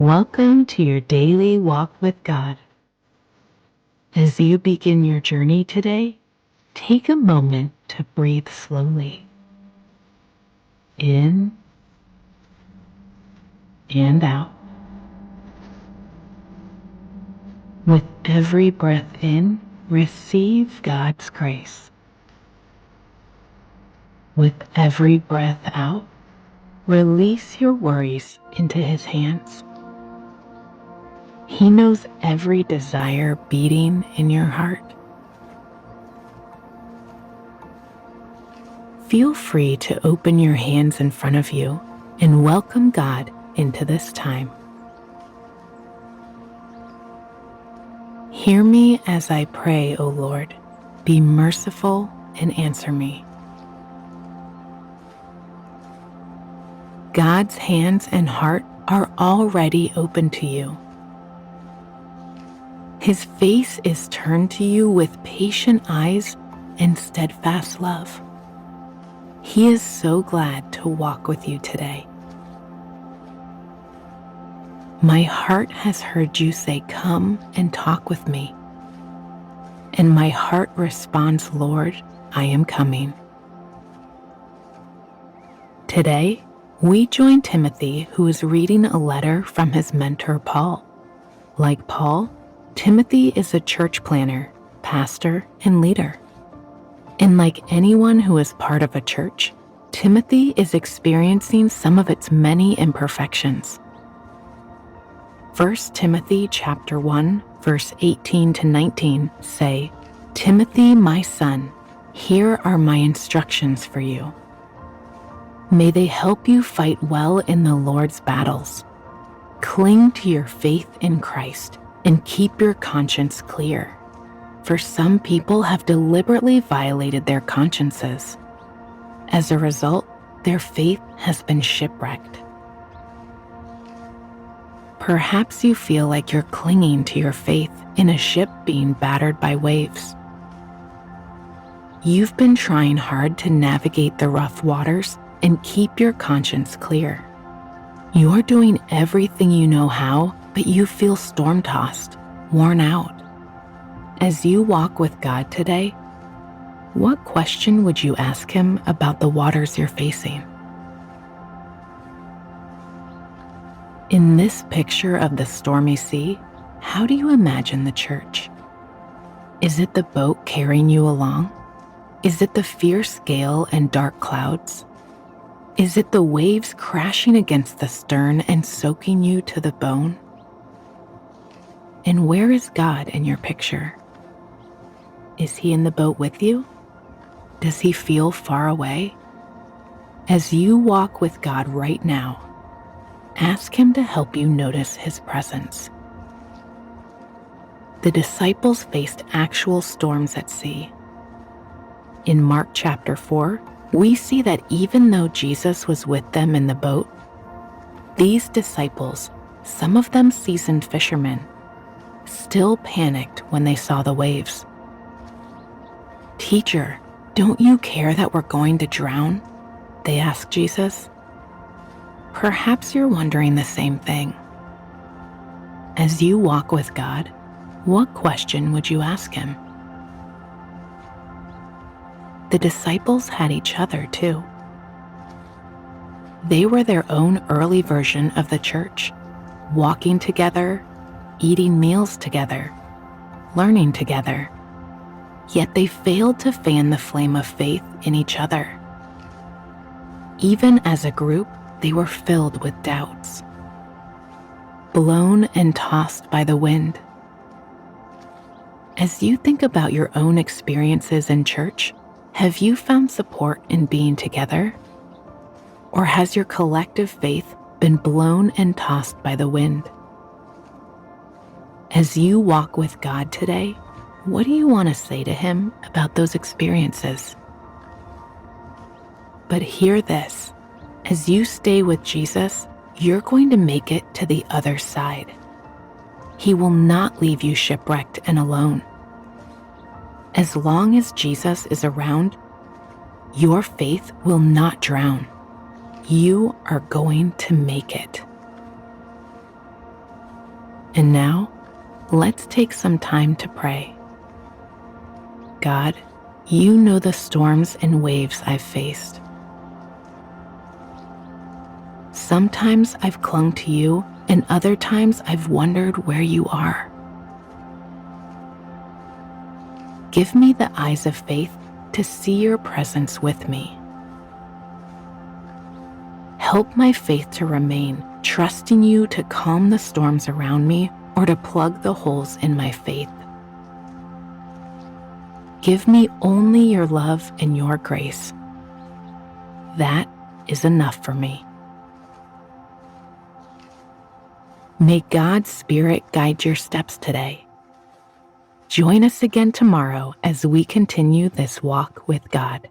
Welcome to your daily walk with God. As you begin your journey today, take a moment to breathe slowly. In and out. With every breath in, receive God's grace. With every breath out, release your worries into His hands. He knows every desire beating in your heart. Feel free to open your hands in front of you and welcome God into this time. Hear me as I pray, O Lord. Be merciful and answer me. God's hands and heart are already open to you. His face is turned to you with patient eyes and steadfast love. He is so glad to walk with you today. My heart has heard you say, "Come and talk with me." And my heart responds, "Lord, I am coming." Today, we join Timothy, who is reading a letter from his mentor, Paul. Like Paul, Timothy is a church planner, pastor, and leader. And like anyone who is part of a church, Timothy is experiencing some of its many imperfections. 1 Timothy chapter 1, verse 18 to 19 say, "Timothy, my son, here are my instructions for you. May they help you fight well in the Lord's battles. Cling to your faith in Christ and keep your conscience clear. For some people have deliberately violated their consciences. As a result, their faith has been shipwrecked." Perhaps you feel like you're clinging to your faith in a ship being battered by waves. You've been trying hard to navigate the rough waters and keep your conscience clear. You're doing everything you know how, but you feel storm-tossed, worn out. As you walk with God today, what question would you ask Him about the waters you're facing? In this picture of the stormy sea, how do you imagine the church? Is it the boat carrying you along? Is it the fierce gale and dark clouds? Is it the waves crashing against the stern and soaking you to the bone? And where is God in your picture? Is He in the boat with you? Does He feel far away? As you walk with God right now, ask Him to help you notice His presence. The disciples faced actual storms at sea. In Mark chapter 4, we see that even though Jesus was with them in the boat, these disciples, some of them seasoned fishermen, still panicked when they saw the waves. "Teacher, don't you care that we're going to drown?" they asked Jesus. Perhaps you're wondering the same thing. As you walk with God, what question would you ask Him? The disciples had each other too. They were their own early version of the church, walking together, eating meals together, learning together. Yet they failed to fan the flame of faith in each other. Even as a group, they were filled with doubts, blown and tossed by the wind. As you think about your own experiences in church, have you found support in being together? Or has your collective faith been blown and tossed by the wind? As you walk with God today, what do you want to say to Him about those experiences? But hear this. As you stay with Jesus, you're going to make it to the other side. He will not leave you shipwrecked and alone. As long as Jesus is around, your faith will not drown. You are going to make it. And now, let's take some time to pray. God, you know the storms and waves I've faced. Sometimes I've clung to you, and other times I've wondered where you are. Give me the eyes of faith to see your presence with me. Help my faith to remain, trusting you to calm the storms around me or to plug the holes in my faith. Give me only your love and your grace. That is enough for me. May God's Spirit guide your steps today. Join us again tomorrow as we continue this walk with God.